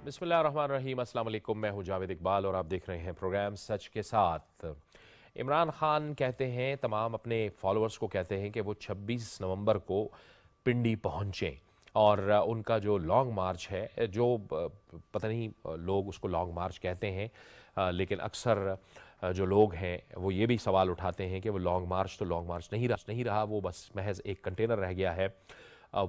بسم اللہ الرحمن الرحیم۔ السلام علیکم، میں ہوں جاوید اقبال اور آپ دیکھ رہے ہیں پروگرام سچ کے ساتھ۔ عمران خان کہتے ہیں، تمام اپنے فالورز کو کہتے ہیں کہ وہ 26 نومبر کو پنڈی پہنچیں، اور ان کا جو لانگ مارچ ہے، جو پتہ نہیں لوگ اس کو لانگ مارچ کہتے ہیں، لیکن اکثر جو لوگ ہیں وہ یہ بھی سوال اٹھاتے ہیں کہ وہ لانگ مارچ تو لانگ مارچ نہیں رہا، وہ بس محض ایک کنٹینر رہ گیا ہے،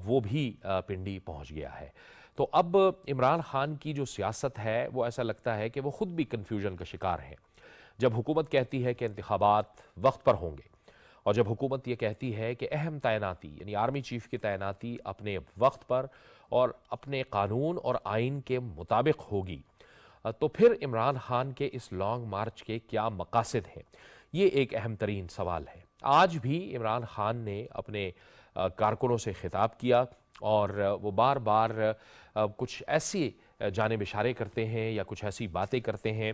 وہ بھی پنڈی پہنچ گیا ہے۔ تو اب عمران خان کی جو سیاست ہے وہ ایسا لگتا ہے کہ وہ خود بھی کنفیوژن کا شکار ہیں۔ جب حکومت کہتی ہے کہ انتخابات وقت پر ہوں گے، اور جب حکومت یہ کہتی ہے کہ اہم تعیناتی یعنی آرمی چیف کی تعیناتی اپنے وقت پر اور اپنے قانون اور آئین کے مطابق ہوگی، تو پھر عمران خان کے اس لانگ مارچ کے کیا مقاصد ہیں؟ یہ ایک اہم ترین سوال ہے۔ آج بھی عمران خان نے اپنے کارکنوں سے خطاب کیا، اور وہ بار بار کچھ ایسی جانب اشارے کرتے ہیں یا کچھ ایسی باتیں کرتے ہیں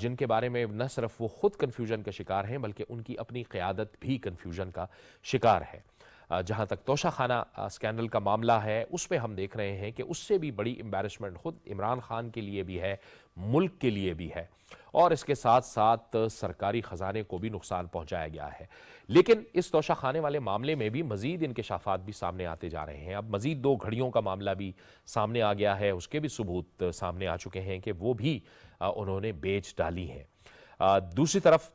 جن کے بارے میں نہ صرف وہ خود کنفیوژن کا شکار ہیں بلکہ ان کی اپنی قیادت بھی کنفیوژن کا شکار ہے۔ جہاں تک توشہ خانہ سکینڈل کا معاملہ ہے، اس پہ ہم دیکھ رہے ہیں کہ اس سے بھی بڑی امبیرسمنٹ خود عمران خان کے لیے بھی ہے، ملک کے لیے بھی ہے، اور اس کے ساتھ ساتھ سرکاری خزانے کو بھی نقصان پہنچایا گیا ہے۔ لیکن اس توشہ خانے والے معاملے میں بھی مزید انکشافات بھی سامنے آتے جا رہے ہیں۔ اب مزید 2 گھڑیوں کا معاملہ بھی سامنے آ گیا ہے، اس کے بھی ثبوت سامنے آ چکے ہیں کہ وہ بھی انہوں نے بیچ ڈالی ہیں۔ دوسری طرف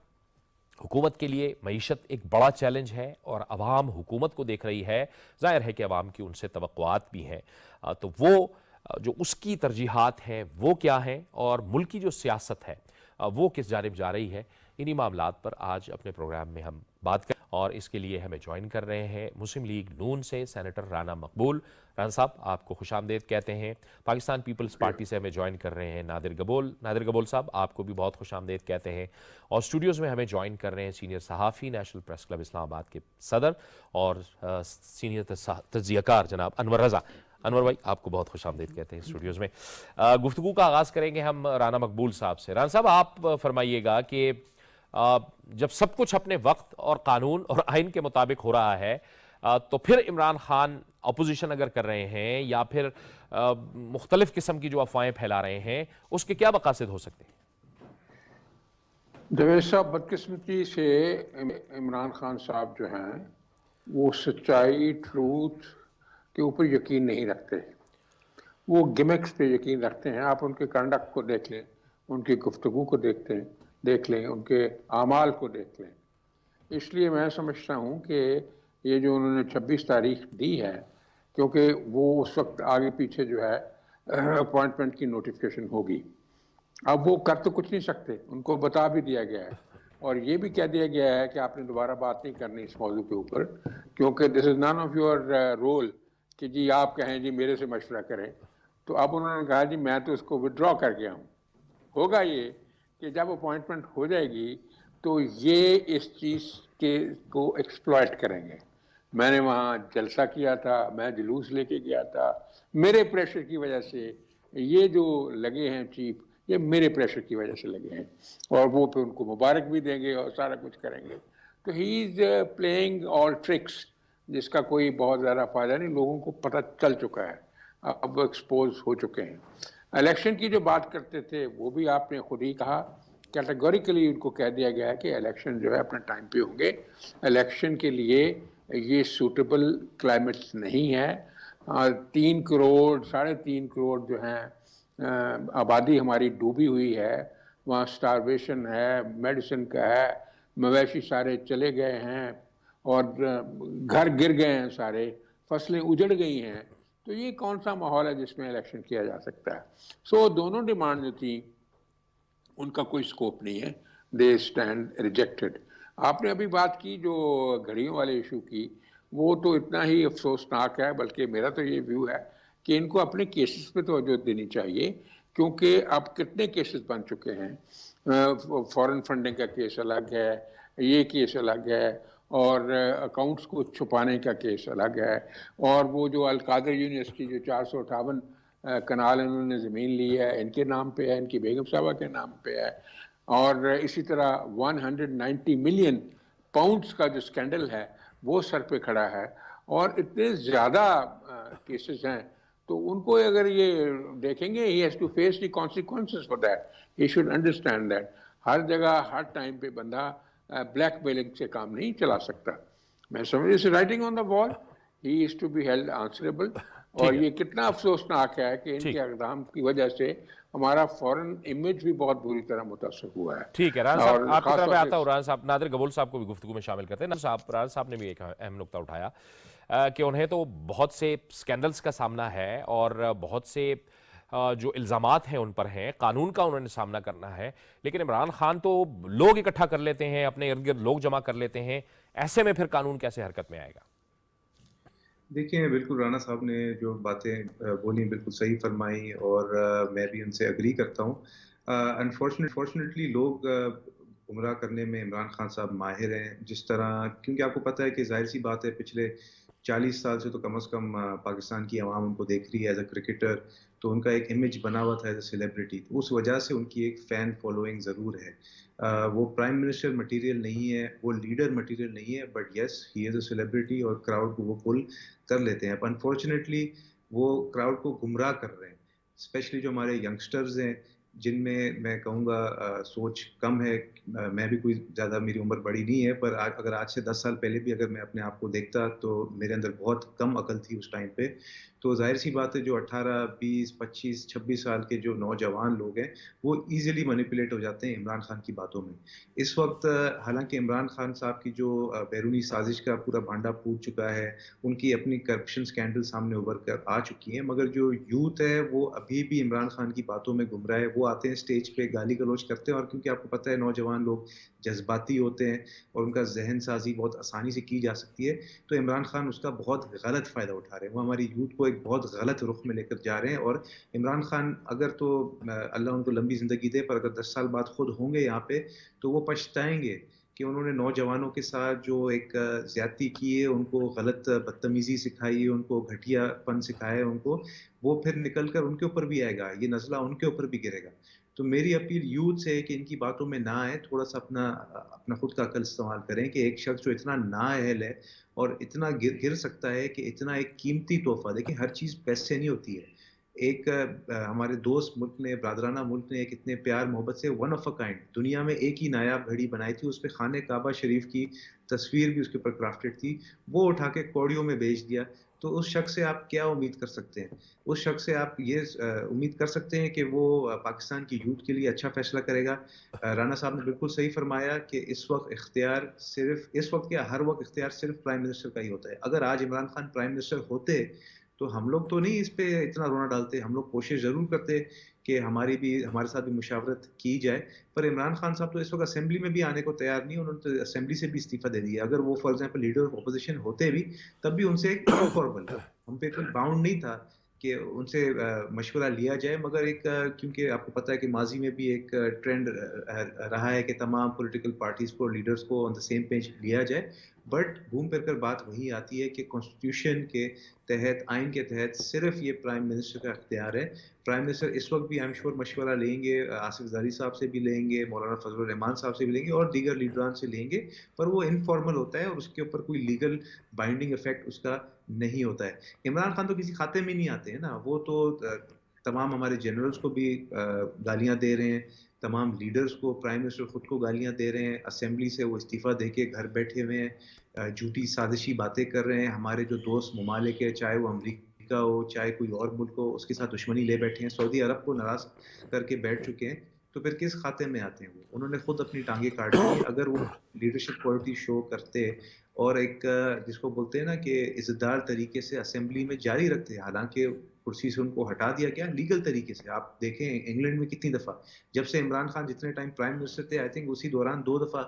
حکومت کے لیے معیشت ایک بڑا چیلنج ہے، اور عوام حکومت کو دیکھ رہی ہے، ظاہر ہے کہ عوام کی ان سے توقعات بھی ہیں، تو وہ جو اس کی ترجیحات ہیں وہ کیا ہیں، اور ملک کی جو سیاست ہے وہ کس جانب جا رہی ہے، انہی معاملات پر آج اپنے پروگرام میں ہم بات کریں۔ اور اس کے لیے ہمیں جوائن کر رہے ہیں مسلم لیگ نون سے سینیٹر رانا مقبول۔ رانا صاحب، آپ کو خوش آمدید کہتے ہیں۔ پاکستان پیپلز پارٹی سے ہمیں جوائن کر رہے ہیں نادر گبول صاحب، آپ کو بھی بہت خوش آمدید کہتے ہیں۔ اور اسٹوڈیوز میں ہمیں جوائن کر رہے ہیں سینئر صحافی، نیشنل پریس کلب اسلام آباد کے صدر اور سینئر تجزیہ کار جناب انور رضا۔ انور بھائی، آپ کو بہت خوش آمدید کہتے ہیں اسٹوڈیوز میں۔ گفتگو کا آغاز کریں گے ہم رانا مقبول صاحب سے۔ رانا صاحب، آپ فرمائیے گا کہ جب سب کچھ اپنے وقت اور قانون اور آئین کے مطابق ہو رہا ہے، تو پھر عمران خان اپوزیشن اگر کر رہے ہیں یا پھر مختلف قسم کی جو افواہیں پھیلا رہے ہیں، اس کے کیا مقاصد ہو سکتے ہیں؟ جاوید صاحب، بدقسمتی سے عمران خان صاحب جو ہیں وہ سچائی، ٹروتھ کے اوپر یقین نہیں رکھتے، وہ گمکس پہ یقین رکھتے ہیں۔ آپ ان کے کنڈکٹ کو دیکھ لیں، ان کی گفتگو کو دیکھ لیں، ان کے اعمال کو دیکھ لیں۔ اس لیے میں سمجھتا ہوں کہ یہ جو انہوں نے 26 تاریخ دی ہے، کیونکہ وہ اس وقت آگے پیچھے جو ہے اپوائنٹمنٹ کی نوٹیفکیشن ہوگی، اب وہ کر تو کچھ نہیں سکتے، ان کو بتا بھی دیا گیا ہے، اور یہ بھی کہہ دیا گیا ہے کہ آپ نے دوبارہ بات نہیں کرنی اس موضوع کے اوپر، کیونکہ دس از نان آف یور رول کہ جی آپ کہیں جی میرے سے مشورہ کریں۔ تو اب انہوں نے کہا جی میں تو اس کو وڈرا کر گیا ہوں۔ ہوگا یہ کہ جب اپوائنٹمنٹ ہو جائے گی تو یہ اس چیز کو ایکسپلائٹ کریں گے۔ میں نے وہاں جلسہ کیا تھا، میں جلوس لے کے گیا تھا، میرے پریشر کی وجہ سے یہ جو لگے ہیں چیف، یہ میرے پریشر کی وجہ سے لگے ہیں، اور وہ پھر ان کو مبارک بھی دیں گے اور سارا کچھ کریں گے۔ تو ہی از پلینگ آل ٹرکس، جس کا کوئی بہت زیادہ فائدہ نہیں، لوگوں کو پتہ چل چکا ہے، اب وہ ایکسپوز ہو چکے ہیں۔ الیکشن کی جو بات کرتے تھے وہ بھی آپ نے خود ہی کہا، کیٹیگوریکلی ان کو کہہ دیا گیا ہے کہ الیکشن جو ہے اپنے ٹائم پہ ہوں گے، الیکشن کے لیے یہ سوٹیبل کلائمیٹ نہیں ہے۔ 3 کروڑ 3.5 کروڑ جو ہیں آبادی ہماری ڈوبی ہوئی ہے، وہاں سٹارویشن ہے، میڈیسن کا ہے، مویشی سارے چلے گئے ہیں، اور گھر گر گئے ہیں، سارے فصلیں اجڑ گئی ہیں۔ تو یہ کون سا ماحول ہے جس میں الیکشن کیا جا سکتا ہے؟ سو دونوں ڈیمانڈ جو تھی ان کا کوئی سکوپ نہیں ہے، دے اسٹینڈ ریجیکٹڈ۔ آپ نے ابھی بات کی جو گھڑیوں والے ایشو کی، وہ تو اتنا ہی افسوسناک ہے، بلکہ میرا تو یہ ویو ہے کہ ان کو اپنے کیسز پہ توجہ دینی چاہیے، کیونکہ اب کتنے کیسز بن چکے ہیں۔ فورن فنڈنگ کا کیس الگ ہے، یہ کیس الگ ہے، اور اکاؤنٹس کو چھپانے کا کیس الگ ہے، اور وہ جو القادر یونیورسٹی جو 458 کنال انہوں نے زمین لی ہے، ان کے نام پہ ہے، ان کی بیگم صاحبہ کے نام پہ ہے، اور اسی طرح 190 ملین پاؤنڈز کا جو سکینڈل ہے وہ سر پہ کھڑا ہے، اور اتنے زیادہ کیسز ہیں۔ تو ان کو اگر یہ دیکھیں گے he has to face the consequences for that. He should understand that ہر جگہ ہر ٹائم پہ بندہ بلیک میلنگ سے کام نہیں چلا سکتا. میں سمجھ رائٹنگ آن دا وال, he is to be held answerable. اور یہ کتنا افسوسناک ہے کہ ان کے اقدام کی وجہ سے ہمارا فورن امیج بھی بہت بری طرح متاثر ہوا ہے. ٹھیک ہے رانا صاحب, آپ کی طرف آتا ہوں. رانا صاحب, نادر گبول صاحب کو بھی گفتگو میں شامل کرتے ہیں. رانا صاحب نے بھی ایک اہم نقطہ اٹھایا کہ انہیں تو بہت سے سکینڈلز کا سامنا ہے اور بہت سے جو الزامات ہیں ان پر ہیں, قانون کا انہوں نے سامنا کرنا ہے, لیکن عمران خان تو لوگ اکٹھا کر لیتے ہیں, اپنے ارد گرد لوگ جمع کر لیتے ہیں. ایسے میں پھر قانون کیسے حرکت میں آئے گا؟ دیکھیں, بالکل رانا صاحب نے جو باتیں بولی بالکل صحیح فرمائی اور میں بھی ان سے اگری کرتا ہوں. انفارچونیٹلی لوگ گمراہ کرنے میں عمران خان صاحب ماہر ہیں, جس طرح, کیونکہ آپ کو پتہ ہے کہ ظاہر سی بات ہے پچھلے 40 سال سے تو کم از کم پاکستان کی عوام ان کو دیکھ رہی ہے ایز اے کرکٹر, تو ان کا ایک امیج بنا ہوا تھا ایز اے سیلیبریٹی, تو اس وجہ سے ان کی ایک فین فالوئنگ ضرور ہے. وہ پرائم منسٹر مٹیریل نہیں ہے, وہ لیڈر مٹیریل نہیں ہے, but yes he is a celebrity اور کراؤڈ کو وہ پل کر لیتے ہیں. اب انفارچونیٹلی وہ کراؤڈ کو گمراہ کر رہے ہیں, اسپیشلی جو ہمارے ینگسٹرز ہیں, جن میں کہوں گا سوچ کم ہے. میں بھی کوئی زیادہ, میری عمر بڑی نہیں ہے, پر اگر آج سے 10 سال پہلے بھی اگر میں اپنے آپ کو دیکھتا تو میرے اندر بہت کم عقل تھی اس ٹائم پہ. تو ظاہر سی بات ہے جو 18, 20, 25, 26 سال کے جو نوجوان لوگ ہیں وہ ایزیلی مینیپولیٹ ہو جاتے ہیں عمران خان کی باتوں میں. اس وقت حالانکہ عمران خان صاحب کی جو بیرونی سازش کا پورا بھانڈا پھوٹ چکا ہے, ان کی اپنی کرپشن سکینڈل سامنے ابھر کر آ چکی ہیں, مگر جو یوتھ ہے وہ ابھی بھی عمران خان کی باتوں میں گمراہ ہے. وہ آتے ہیں اسٹیج پہ گالی گلوچ کرتے ہیں, اور کیونکہ آپ کو پتہ ہے نوجوان لوگ جذباتی ہوتے ہیں اور ان کا ذہن سازی بہت آسانی سے کی جا سکتی ہے, تو عمران خان اس کا بہت غلط فائدہ اٹھا رہے ہیں. وہ ہماری یوتھ کو ایک بہت غلط رخ میں لے کر جا رہے ہیں. اور عمران خان اگر تو اللہ ان کو لمبی زندگی دے, پر اگر 10 سال بعد خود ہوں گے یہاں پہ تو وہ پچھتائیں گے کہ انہوں نے نوجوانوں کے ساتھ جو ایک زیادتی کی ہے, ان کو غلط بدتمیزی سکھائی ہے, ان کو گھٹیا پن سکھایا ہے ان کو, وہ پھر نکل کر ان کے اوپر بھی آئے گا, یہ نزلہ ان کے اوپر بھی گرے گا. تو میری اپیل یوتھ سے ہے کہ ان کی باتوں میں نہ آئے, تھوڑا سا اپنا خود کا عقل استعمال کریں کہ ایک شخص جو اتنا نااہل ہے اور اتنا گر سکتا ہے, کہ اتنا ایک قیمتی تحفہ, دیکھیں ہر چیز پیسے نہیں ہوتی ہے. ایک ہمارے دوست ملک نے, برادرانہ ملک نے ایک اتنے پیار محبت سے ون آف اے کائنڈ دنیا میں ایک ہی نایاب گھڑی بنائی تھی, اس پہ خانہ کعبہ شریف کی تصویر بھی اس کے اوپر کرافٹڈ تھی, وہ اٹھا کے کوڑیوں میں بیچ دیا. تو اس شخص سے آپ کیا امید کر سکتے ہیں؟ اس شخص سے آپ یہ امید کر سکتے ہیں کہ وہ پاکستان کی یوتھ کے لیے اچھا فیصلہ کرے گا؟ رانا صاحب نے بالکل صحیح فرمایا کہ اس وقت اختیار صرف, اس وقت کیا ہر وقت اختیار صرف پرائم منسٹر کا ہی ہوتا ہے. اگر آج عمران خان پرائم منسٹر ہوتے تو ہم لوگ تو نہیں اس پہ اتنا رونا ڈالتے, ہم لوگ کوشش ضرور کرتے کہ ہمارے ساتھ بھی مشاورت کی جائے. پر عمران خان صاحب تو اس وقت اسمبلی میں بھی آنے کو تیار نہیں, انہوں نے تو اسمبلی سے بھی استعفیٰ دے دیا. اگر وہ for example leader of opposition ہوتے بھی, تب بھی ان سے ایک انفارمل, ہم پہ کوئی باؤنڈ نہیں تھا کہ ان سے مشورہ لیا جائے. مگر ایک, کیونکہ آپ کو پتہ ہے کہ ماضی میں بھی ایک ٹرینڈ رہا ہے کہ تمام پولیٹیکل پارٹیز کو, لیڈرز کو آن دا سیم پیج لیا جائے, بٹ گھوم پھر کر بات وہی آتی ہے کہ کانسٹیٹیوشن کے تحت, آئین کے تحت صرف یہ پرائم منسٹر کا اختیار ہے. پرائم منسٹر اس وقت بھی آئی ایم شیور مشورہ لیں گے, آصف زاری صاحب سے بھی لیں گے, مولانا فضل الرحمان صاحب سے بھی لیں گے, اور دیگر لیڈران سے لیں گے, پر وہ انفارمل ہوتا ہے اور اس کے اوپر کوئی لیگل بائنڈنگ افیکٹ اس کا نہیں ہوتا ہے. عمران خان تو کسی کھاتے میں نہیں آتے ہیں نا, وہ تو تمام ہمارے جنرلز کو بھی گالیاں دے رہے ہیں, تمام لیڈرز کو, پرائم منسٹر خود کو گالیاں دے رہے ہیں, اسمبلی سے وہ استعفیٰ دے کے گھر بیٹھے ہوئے ہیں, جھوٹی سازشی باتیں کر رہے ہیں. ہمارے جو دوست ممالک ہے, چاہے وہ امریکہ ہو چاہے کوئی اور ملک ہو, اس کے ساتھ دشمنی لے بیٹھے ہیں, سعودی عرب کو ناراض کر کے بیٹھ چکے ہیں. تو پھر کس کھاتے میں آتے ہیں وہ؟ انہوں نے خود اپنی ٹانگیں کاٹ دی. اگر وہ لیڈرشپ کوالٹی شو کرتے اور ایک جس کو بولتے ہیں نا کہ عزتدار طریقے سے اسمبلی میں جاری رکھتے, حالانکہ کرسی سے ان کو ہٹا دیا گیا لیگل طریقے سے. آپ دیکھیں انگلینڈ میں کتنی دفعہ, جب سے عمران خان جتنے ٹائم پرائم منسٹر تھے, آئی تھنک اسی دوران 2 دفعہ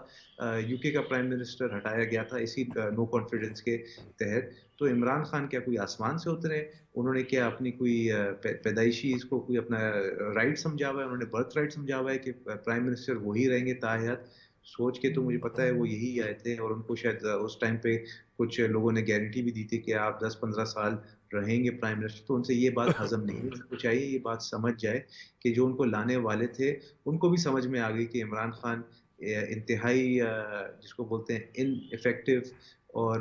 یو کے کا پرائم منسٹر ہٹایا گیا تھا اسی نو کانفیڈنس کے تحت. تو عمران خان کیا کوئی آسمان سے اترے؟ انہوں نے کیا اپنی کوئی پیدائشی اس کو کوئی اپنا رائٹ سمجھا ہوا ہے, انہوں نے برتھ رائٹ سمجھا ہوا ہے کہ پرائم منسٹر وہی رہیں گے تا حیات؟ سوچ کے تو مجھے پتا ہے وہ یہی آئے تھے, اور ان کو شاید اس ٹائم پہ کچھ لوگوں نے گارنٹی بھی دی تھی کہ آپ 10-15 سال رہیں گے پرائم منسٹر. تو ان سے یہ بات ہضم نہیں, ان کو چاہیے یہ بات سمجھ جائے کہ جو ان کو لانے والے تھے ان کو بھی سمجھ میں آ گئی کہ عمران خان انتہائی جس کو بولتے ہیں ان افیکٹو اور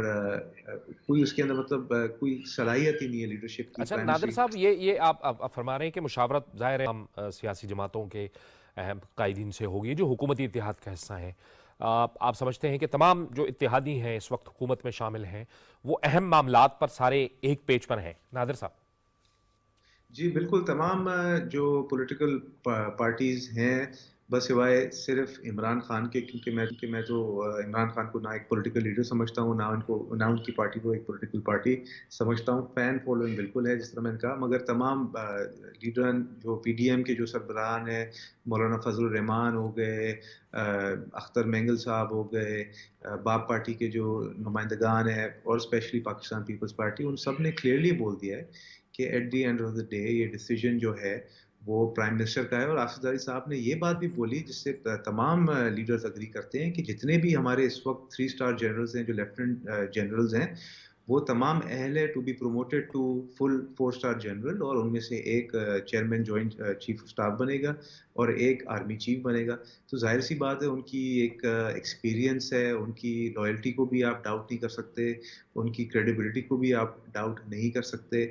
کوئی اس کے اندر مطلب کوئی صلاحیت ہی نہیں ہے لیڈرشپ کی. اچھا نادر صاحب، یہ آپ فرما رہے ہیں کہ مشاورت ظاہر ہے ہم سیاسی جماعتوں کے اہم قائدین سے ہوگی جو حکومتی اتحاد کا حصہ ہیں. آپ سمجھتے ہیں کہ تمام جو اتحادی ہیں اس وقت حکومت میں شامل ہیں وہ اہم معاملات پر سارے ایک پیج پر ہیں؟ نادر صاحب جی بالکل، تمام جو پولیٹیکل پارٹیز ہیں بس سوائے صرف عمران خان کے، کیونکہ میں تو عمران خان کو نہ ایک پولیٹیکل لیڈر سمجھتا ہوں، نہ ان کی پارٹی کو ایک پولیٹیکل پارٹی سمجھتا ہوں. فین فالوئنگ بالکل ہے جس طرح میں نے کہا، مگر تمام لیڈران جو پی ڈی ایم کے جو سربراہان ہیں، مولانا فضل الرحمان ہو گئے، اختر مینگل صاحب ہو گئے، باپ پارٹی کے جو نمائندگان ہیں اور اسپیشلی پاکستان پیپلز پارٹی، ان سب نے کلیئرلی بول دیا ہے کہ at the end of the day یہ ڈیسیجن جو ہے وہ پرائم منسٹر کا ہے. اور آصف زرداری صاحب نے یہ بات بھی بولی جس سے تمام لیڈرز اگری کرتے ہیں کہ جتنے بھی ہمارے اس وقت 3 اسٹار جنرلز ہیں، جو لیفٹننٹ جنرلز ہیں، وہ تمام اہل ہے to be promoted to full 4 star general, اور ان میں سے ایک chairman joint chief of staff بنے گا اور ایک آرمی چیف بنے گا. تو ظاہر سی بات ہے ان کی ایک ایکسپیرینس ہے، ان کی لائلٹی کو بھی آپ ڈاؤٹ نہیں کر سکتے، ان کی کریڈیبلٹی کو بھی آپ ڈاؤٹ نہیں کر سکتے،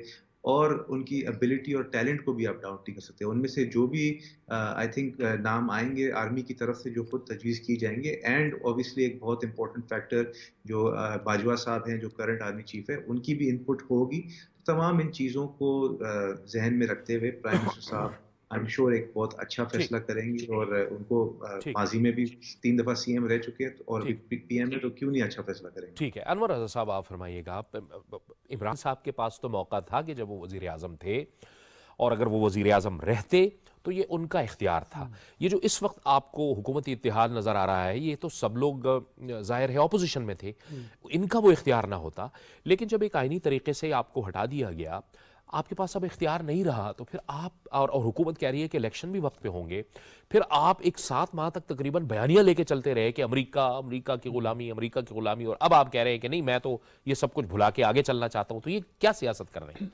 اور ان کی ابیلٹی اور ٹیلنٹ کو بھی آپ ڈاؤٹ نہیں کر سکتے. ان میں سے جو بھی آئی تھنک نام آئیں گے آرمی کی طرف سے جو خود تجویز کی جائیں گے، اینڈ اوبیسلی ایک بہت امپورٹنٹ فیکٹر جو باجوہ صاحب ہیں جو کرنٹ آرمی چیف ہے، ان کی بھی انپٹ ہوگی. تمام ان چیزوں کو ذہن میں رکھتے ہوئے پرائم منسٹر صاحب آئی ایم شیور ایک بہت اچھا فیصلہ کریں گے، اور ان کو ماضی میں بھی 3 دفعہ سی ایم رہ چکے ہیں اور پی ایم ہے، تو کیوں نہیں اچھا فیصلہ کریں گے. ٹھیک ہے. انور رضا صاحب آپ فرمائیے گا، عمران صاحب کے پاس تو موقع تھا کہ جب وہ وزیر اعظم تھے، اور اگر وہ وزیر اعظم رہتے تو یہ ان کا اختیار تھا. یہ جو اس وقت آپ کو حکومتی اتحاد نظر آ رہا ہے، یہ تو سب لوگ ظاہر ہے اپوزیشن میں تھے، ان کا وہ اختیار نہ ہوتا. لیکن جب ایک آئینی طریقے سے آپ کو ہٹا دیا گیا، آپ کے پاس اب اختیار نہیں رہا، تو پھر آپ اور حکومت کہہ رہی ہے کہ الیکشن بھی وقت پہ ہوں گے، پھر آپ ایک 7 ماہ تک تقریباً بیانیہ لے کے چلتے رہے کہ امریکہ کی غلامی، اور اب آپ کہہ رہے ہیں کہ نہیں، میں تو یہ سب کچھ بھلا کے آگے چلنا چاہتا ہوں. تو یہ کیا سیاست کر رہے ہیں؟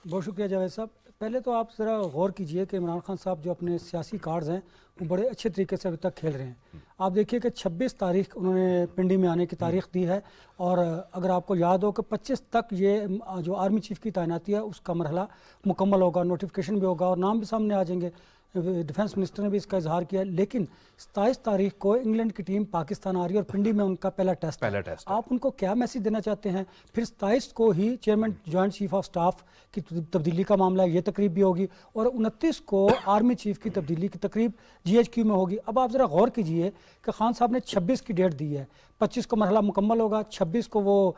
بہت شکریہ جاوید صاحب. پہلے تو آپ ذرا غور کیجئے کہ عمران خان صاحب جو اپنے سیاسی کارڈز ہیں وہ بڑے اچھے طریقے سے ابھی تک کھیل رہے ہیں. آپ دیکھیے کہ 26 تاریخ انہوں نے پنڈی میں آنے کی تاریخ دی ہے، اور اگر آپ کو یاد ہو کہ 25 تک یہ جو آرمی چیف کی تعیناتی ہے اس کا مرحلہ مکمل ہوگا، نوٹیفیکیشن بھی ہوگا اور نام بھی سامنے آ جائیں گے. ڈیفنس منسٹر نے بھی اس کا اظہار کیا ہے. لیکن 27 تاریخ کو انگلینڈ کی ٹیم پاکستان آ رہی ہے اور پنڈی میں ان کا پہلا ٹیسٹ ہے. آپ ان کو کیا میسیج دینا چاہتے ہیں؟ پھر 27 کو ہی chairman joint chief of staff کی تبدیلی کا معاملہ ہے، یہ تقریب بھی ہوگی، اور 29 کو آرمی چیف کی تبدیلی کی تقریب جی ایچ کیو میں ہوگی. اب آپ ذرا غور کیجئے کہ خان صاحب نے 26 کی ڈیٹ دی ہے، 25 کو مرحلہ مکمل ہوگا، 26 کو وہ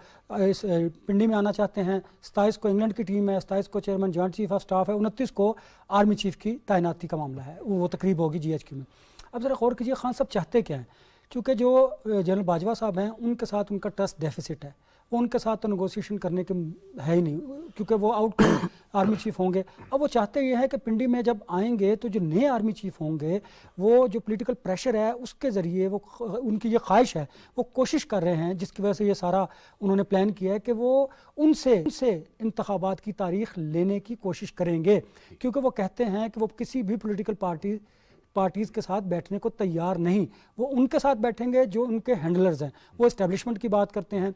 پنڈی میں آنا چاہتے ہیں، 27 کو انگلینڈ کی ٹیم ہے، 27 کو chairman joint chief of staff ہے، 29 کو آرمی چیف کی تعیناتی کا معاملہ ہے، وہ تقریب ہوگی جی ایچ کیو میں. اب ذرا غور کیجئے خان صاحب چاہتے کیا ہیں؟ کیونکہ جو جنرل باجوہ صاحب ہیں ان کے ساتھ ان کا ٹرسٹ ڈیفیسٹ ہے، وہ ان کے ساتھ تو نیگوسیشن کرنے کے ہے ہی نہیں، کیونکہ وہ آؤٹ آرمی چیف ہوں گے. اب وہ چاہتے یہ ہے کہ پنڈی میں جب آئیں گے تو جو نئے آرمی چیف ہوں گے وہ جو پولیٹیکل پریشر ہے اس کے ذریعے، وہ ان کی یہ خواہش ہے، وہ کوشش کر رہے ہیں جس کی وجہ سے یہ سارا انہوں نے پلان کیا ہے کہ وہ ان سے انتخابات کی تاریخ لینے کی کوشش کریں گے، کیونکہ وہ کہتے ہیں کہ وہ کسی بھی پولیٹیکل پارٹیز کے ساتھ بیٹھنے کو تیار نہیں، وہ ان کے ساتھ بیٹھیں گے جو ان کے ہینڈلرز ہیں. وہ اسٹیبلشمنٹ کی بات کرتے ہیں.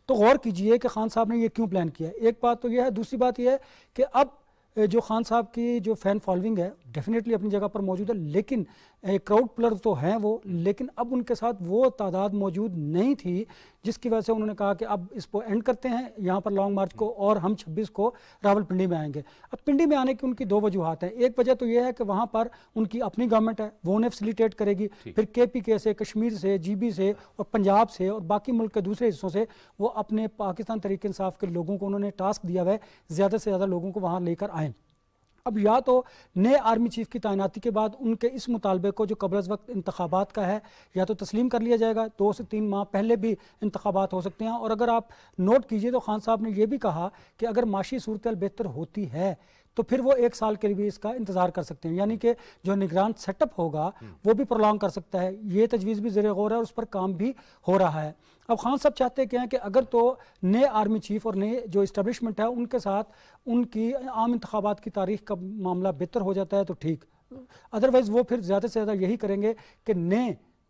تو غور کیجئے کہ خان صاحب نے یہ کیوں پلان کیا ہے. ایک بات تو یہ ہے، دوسری بات یہ ہے کہ اب جو خان صاحب کی جو فین فالوئنگ ہے ڈیفینیٹلی اپنی جگہ پر موجود ہے، لیکن کراؤڈ پلر تو ہیں وہ، لیکن اب ان کے ساتھ وہ تعداد موجود نہیں تھی، جس کی وجہ سے انہوں نے کہا کہ اب اس کو اینڈ کرتے ہیں یہاں پر لانگ مارچ کو، اور ہم 26 کو راول پنڈی میں آئیں گے. اب پنڈی میں آنے کی ان کی 2 وجوہات ہیں. ایک وجہ تو یہ ہے کہ وہاں پر ان کی اپنی گورنمنٹ ہے، وہ انہیں فیسیلیٹیٹ کرے گی، پھر کے پی کے سے، کشمیر سے، جی بی سے اور پنجاب سے اور باقی ملک کے دوسرے حصوں سے وہ اپنے پاکستان تحریک انصاف کے لوگوں کو انہوں نے ٹاسک دیا ہوا ہے زیادہ سے زیادہ لوگوں کو وہاں لے کر آئیں. اب یا تو نئے آرمی چیف کی تعیناتی کے بعد ان کے اس مطالبے کو جو قبل از وقت انتخابات کا ہے یا تو تسلیم کر لیا جائے گا، 2 سے 3 ماہ پہلے بھی انتخابات ہو سکتے ہیں. اور اگر آپ نوٹ کیجئے تو خان صاحب نے یہ بھی کہا کہ اگر معاشی صورتحال بہتر ہوتی ہے تو پھر وہ 1 سال کے لیے بھی اس کا انتظار کر سکتے ہیں، یعنی کہ جو نگران سیٹ اپ ہوگا وہ بھی پرولونگ کر سکتا ہے. یہ تجویز بھی زیر غور ہے اور اس پر کام بھی ہو رہا ہے. اب خان صاحب چاہتے کیا ہیں کہ اگر تو نئے آرمی چیف اور نئے جو اسٹیبلشمنٹ ہے ان کے ساتھ ان کی عام انتخابات کی تاریخ کا معاملہ بہتر ہو جاتا ہے تو ٹھیک، ادروائز وہ پھر زیادہ سے زیادہ یہی کریں گے کہ نئے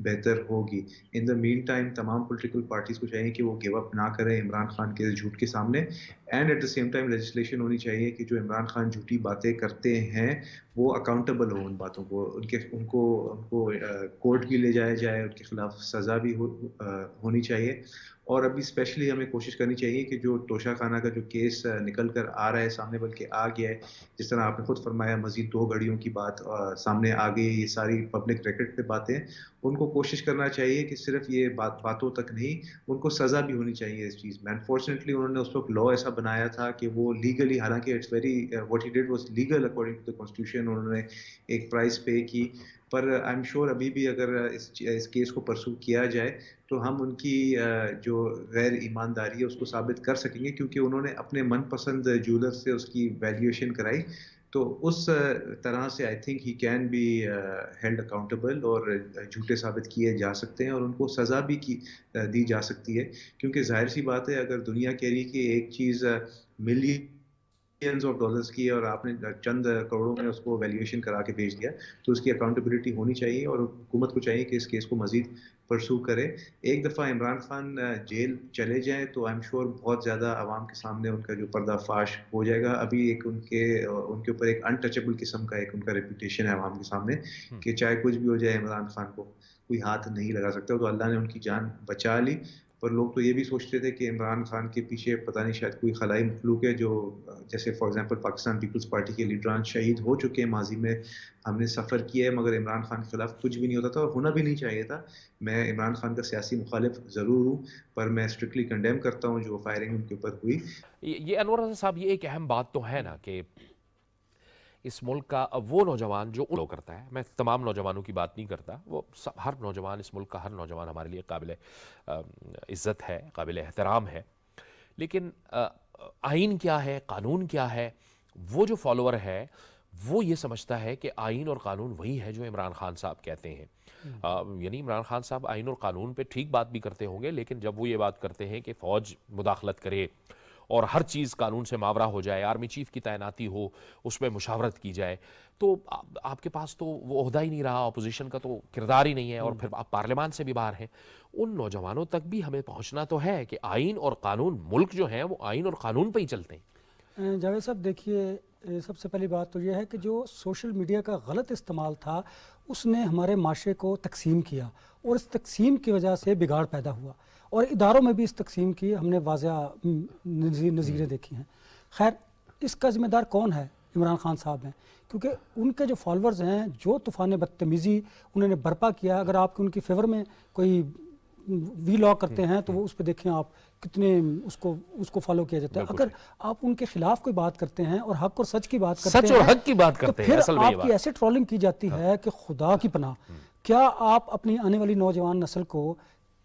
بہتر ہوگی. ان دا مین ٹائم تمام پولیٹیکل پارٹیز کو چاہیے کہ وہ گیو اپ نہ کریں عمران خان کے جھوٹ کے سامنے, and at the same time legislation ہونی چاہیے کہ جو عمران خان جھوٹی باتیں کرتے ہیں وہ اکاؤنٹیبل ہو ان باتوں کو, ان کو کورٹ بھی لے جایا جائے, ان کے خلاف سزا بھی ہونی چاہیے. اور ابھی اسپیشلی ہمیں کوشش کرنی چاہیے کہ جو توشہ خانہ کا جو کیس نکل کر آ رہا ہے سامنے, بلکہ آ گیا ہے, جس طرح آپ نے خود فرمایا مزید 2 گھڑیوں کی بات سامنے آ گئی, یہ ساری پبلک ریکارڈ پہ باتیں, ان کو کوشش کرنا چاہیے کہ صرف یہ باتوں تک نہیں, ان کو سزا بھی ہونی چاہیے اس چیز میں. انفارچونیٹلی انہوں نے اس وقت لا ایسا بنایا تھا کہ وہ لیگلی, حالانکہ it's very what he did was legal according to the constitution, انہوں نے ایک پرائز پے کی, پر آئی ایم شیور ابھی بھی اگر اس کیس کو پرسو کیا جائے تو ہم ان کی جو غیر ایمانداری ہے اس کو ثابت کر سکیں گے, کیونکہ انہوں نے اپنے من پسند جولر سے اس کی ویلیویشن کرائی. تو اس طرح سے I think he can be held accountable, اور جھوٹے ثابت کیے جا سکتے ہیں اور ان کو سزا بھی دی جا سکتی ہے. کیونکہ ظاہر سی بات ہے اگر دنیا کہہ رہی کہ ایک چیز ملینز آف ڈالرز کی ہے اور آپ نے چند کروڑوں میں اس کو ویلیویشن کرا کے بھیج دیا, تو اس کی اکاؤنٹیبلٹی ہونی چاہیے, اور حکومت کو چاہیے کہ اس کیس کو مزید پرسو کرے. ایک دفعہ عمران خان جیل چلے جائیں تو آئی ایم شیور بہت زیادہ عوام کے سامنے ان کا جو پردہ فاش ہو جائے گا. ابھی ایک ان کے اوپر ایک انٹچبل قسم کا ایک ان کا ریپوٹیشن ہے عوام کے سامنے کہ چاہے کچھ بھی ہو جائے عمران خان کو کوئی ہاتھ نہیں لگا سکتا. تو اللہ نے ان کی جان بچا لی, پر لوگ تو یہ بھی سوچتے تھے کہ عمران خان کے پیچھے پتہ نہیں شاید کوئی خلائی مخلوق ہے, جو جیسے فار ایگزامپل پاکستان پیپلز پارٹی کے لیڈران شہید ہو چکے ہیں ماضی میں, ہم نے سفر کیا ہے, مگر عمران خان کے خلاف کچھ بھی نہیں ہوتا تھا اور ہونا بھی نہیں چاہیے تھا. میں عمران خان کا سیاسی مخالف ضرور ہوں, پر میں اسٹرکٹلی کنڈیم کرتا ہوں جو فائرنگ ان کے اوپر ہوئی. یہ انور حسن صاحب, یہ ایک اہم بات تو ہے نا کہ اس ملک کا وہ نوجوان جو لو کرتا ہے, میں تمام نوجوانوں کی بات نہیں کرتا, وہ ہر نوجوان, اس ملک کا ہر نوجوان ہمارے لیے قابل عزت ہے, قابل احترام ہے, لیکن آئین کیا ہے, قانون کیا ہے, وہ جو فالوور ہے وہ یہ سمجھتا ہے کہ آئین اور قانون وہی ہے جو عمران خان صاحب کہتے ہیں. یعنی عمران خان صاحب آئین اور قانون پہ ٹھیک بات بھی کرتے ہوں گے, لیکن جب وہ یہ بات کرتے ہیں کہ فوج مداخلت کرے اور ہر چیز قانون سے ماورا ہو جائے, آرمی چیف کی تعیناتی ہو, اس میں مشاورت کی جائے, تو آپ کے پاس تو وہ عہدہ ہی نہیں رہا, اپوزیشن کا تو کردار ہی نہیں ہے, اور پھر آپ پارلیمان سے بھی باہر ہیں. ان نوجوانوں تک بھی ہمیں پہنچنا تو ہے کہ آئین اور قانون, ملک جو ہیں وہ آئین اور قانون پہ ہی چلتے ہیں. جاوید صاحب دیکھیے, سب سے پہلی بات تو یہ ہے کہ جو سوشل میڈیا کا غلط استعمال تھا اس نے ہمارے معاشرے کو تقسیم کیا, اور اس تقسیم کی وجہ سے بگاڑ پیدا ہوا, اور اداروں میں بھی اس تقسیم کی ہم نے واضح نظیریں دیکھی ہیں. خیر, اس کا ذمہ دار کون ہے؟ عمران خان صاحب ہیں, کیونکہ ان کے جو فالورز ہیں جو طوفان بدتمیزی انہوں نے برپا کیا, اگر آپ ان کی فیور میں کوئی وی لاگ کرتے ہیں تو وہ اس پہ دیکھیں آپ کتنے اس کو فالو کیا جاتا ہے. اگر آپ ان کے خلاف کوئی بات کرتے ہیں اور حق اور سچ کی بات کرتے ہیں, سچ اور حق کی بات کرتے ہیں, تو پھر آپ کی ایسے ٹرولنگ کی جاتی ہے کہ خدا کی پناہ. کیا آپ اپنی آنے والی نوجوان نسل کو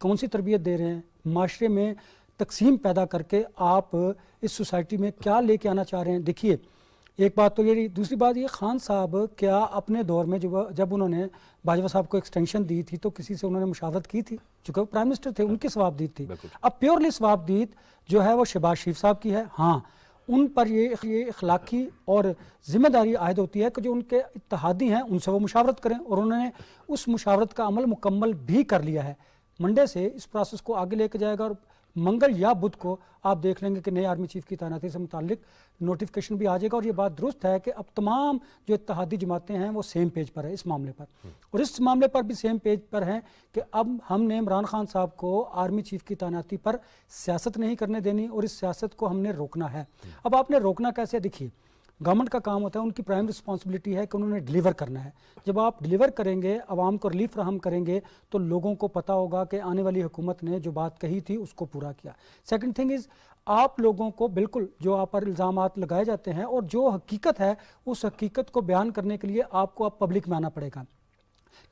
کون سی تربیت دے رہے ہیں؟ معاشرے میں تقسیم پیدا کر کے آپ اس سوسائٹی میں کیا لے کے آنا چاہ رہے ہیں؟ دیکھیے, ایک بات تو یہ, دوسری بات یہ, خان صاحب کیا اپنے دور میں جب انہوں نے باجوہ صاحب کو ایکسٹینشن دی تھی تو کسی سے انہوں نے مشاورت کی تھی؟ چونکہ وہ پرائم منسٹر تھے, ان کی ثوابدید تھی. اب پیورلی ثوابدید جو ہے وہ شہباز شریف صاحب کی ہے. ہاں, ان پر یہ اخلاقی اور ذمہ داری عائد ہوتی ہے کہ جو ان کے اتحادی ہیں ان سے وہ مشاورت کریں, اور انہوں نے اس مشاورت کا عمل مکمل بھی کر لیا ہے. منڈے سے اس پروسیس کو آگے لے کے جائے گا, اور منگل یا بدھ کو آپ دیکھ لیں گے کہ نئے آرمی چیف کی تعیناتی سے متعلق نوٹیفیکیشن بھی آ جائے گا. اور یہ بات درست ہے کہ اب تمام جو اتحادی جماعتیں ہیں وہ سیم پیج پر ہیں اس معاملے پر, اور اس معاملے پر بھی سیم پیج پر ہیں کہ اب ہم نے عمران خان صاحب کو آرمی چیف کی تعیناتی پر سیاست نہیں کرنے دینی, اور اس سیاست کو ہم نے روکنا ہے. اب آپ نے روکنا کیسے؟ دیکھیے, گورنمنٹ کا کام ہوتا ہے, ان کی پرائم رسپانسبلٹی ہے کہ انہوں نے ڈیلیور کرنا ہے. جب آپ ڈیلیور کریں گے, عوام کو ریلیف فراہم کریں گے, تو لوگوں کو پتہ ہوگا کہ آنے والی حکومت نے جو بات کہی تھی اس کو پورا کیا. سیکنڈ تھنگ از, آپ لوگوں کو بالکل جو آپ پر الزامات لگائے جاتے ہیں اور جو حقیقت ہے اس حقیقت کو بیان کرنے کے لیے آپ کو اب پبلک میں آنا پڑے گا.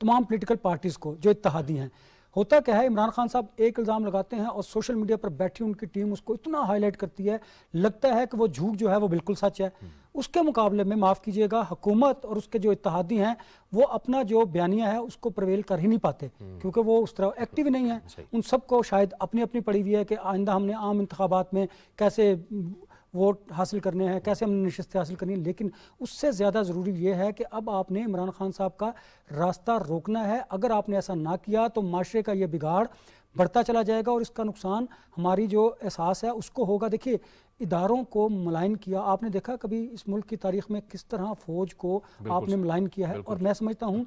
تمام پولیٹیکل پارٹیز کو جو اتحادی ہیں, ہوتا کیا ہے, عمران خان صاحب ایک الزام لگاتے ہیں اور سوشل میڈیا پر بیٹھی ان کی ٹیم اس کو اتنا ہائی لائٹ کرتی ہے, لگتا ہے کہ وہ جھوٹ جو ہے وہ بالکل سچ ہے. اس کے مقابلے میں معاف کیجئے گا, حکومت اور اس کے جو اتحادی ہیں وہ اپنا جو بیانیہ ہے اس کو پرویل کر ہی نہیں پاتے, کیونکہ وہ اس طرح ایکٹیو ہی نہیں ہیں. ان سب کو شاید اپنی اپنی پڑی ہوئی ہے کہ آئندہ ہم نے عام انتخابات میں کیسے ووٹ حاصل کرنے ہیں، کیسے ہم نے نشستیں حاصل کرنی ہیں، لیکن اس سے زیادہ ضروری یہ ہے کہ اب آپ نے عمران خان صاحب کا راستہ روکنا ہے۔ اگر آپ نے ایسا نہ کیا تو معاشرے کا یہ بگاڑ بڑھتا چلا جائے گا اور اس کا نقصان ہماری جو احساس ہے اس کو ہوگا۔ دیکھیے اداروں کو ملائن کیا، آپ نے دیکھا کبھی اس ملک کی تاریخ میں کس طرح فوج کو آپ نے ملائن کیا ہے، اور میں سمجھتا ہوں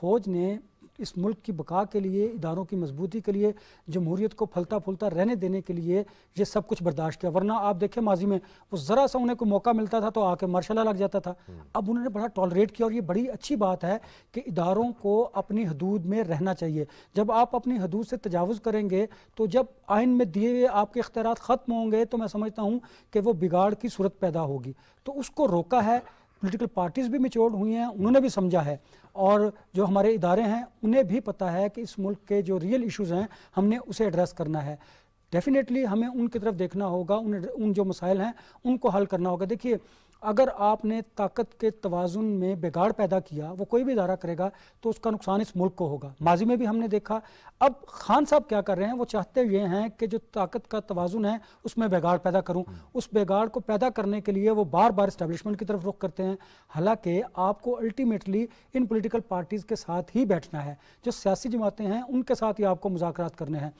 فوج نے اس ملک کی بقا کے لیے، اداروں کی مضبوطی کے لیے، جمہوریت کو پھلتا پھولتا رہنے دینے کے لیے یہ سب کچھ برداشت کیا۔ ورنہ آپ دیکھیں ماضی میں وہ ذرا سا انہیں کوئی موقع ملتا تھا تو آ کے مارشلہ لگ جاتا تھا، اب انہوں نے بڑا ٹالریٹ کیا، اور یہ بڑی اچھی بات ہے کہ اداروں کو اپنی حدود میں رہنا چاہیے۔ جب آپ اپنی حدود سے تجاوز کریں گے تو جب آئین میں دیے ہوئے آپ کے اختیارات ختم ہوں گے تو میں سمجھتا ہوں کہ وہ بگاڑ کی صورت پیدا ہوگی۔ تو اس کو روکا ہے، پولیٹیکل پارٹیز بھی میچورڈ ہوئی ہیں، انہوں نے بھی سمجھا ہے، اور جو ہمارے ادارے ہیں انہیں بھی پتہ ہے کہ اس ملک کے جو ریئل ایشوز ہیں ہم نے اسے ایڈریس کرنا ہے۔ ڈیفینیٹلی ہمیں ان کی طرف دیکھنا ہوگا، ان جو مسائل ہیں ان کو حل کرنا ہوگا۔ دیکھیے اگر آپ نے طاقت کے توازن میں بگاڑ پیدا کیا، وہ کوئی بھی ادارہ کرے گا تو اس کا نقصان اس ملک کو ہوگا۔ ماضی میں بھی ہم نے دیکھا۔ اب خان صاحب کیا کر رہے ہیں، وہ چاہتے یہ ہیں کہ جو طاقت کا توازن ہے اس میں بگاڑ پیدا کروں، اس بگاڑ کو پیدا کرنے کے لیے وہ بار بار اسٹیبلشمنٹ کی طرف رخ کرتے ہیں، حالانکہ آپ کو الٹیمیٹلی ان پولیٹیکل پارٹیز کے ساتھ ہی بیٹھنا ہے، جو سیاسی جماعتیں ہیں ان کے ساتھ ہی آپ کو مذاکرات کرنے ہیں۔